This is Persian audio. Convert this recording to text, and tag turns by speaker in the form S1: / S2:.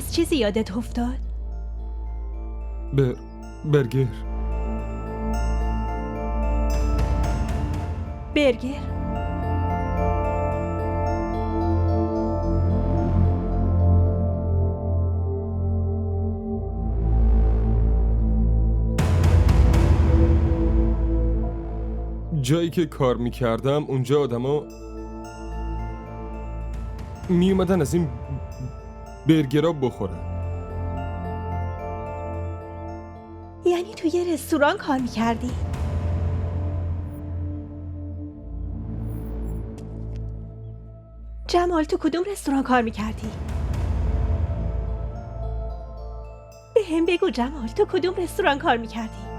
S1: باز چیزی یادت افتاد؟
S2: برگر.
S1: برگر؟
S2: جایی که کار میکردم اونجا آدما میومدن از این برگرها بخورن.
S1: یعنی تو یه رستوران کار میکردی؟ جمال تو کدوم رستوران کار میکردی؟ به هم بگو جمال تو کدوم رستوران کار میکردی؟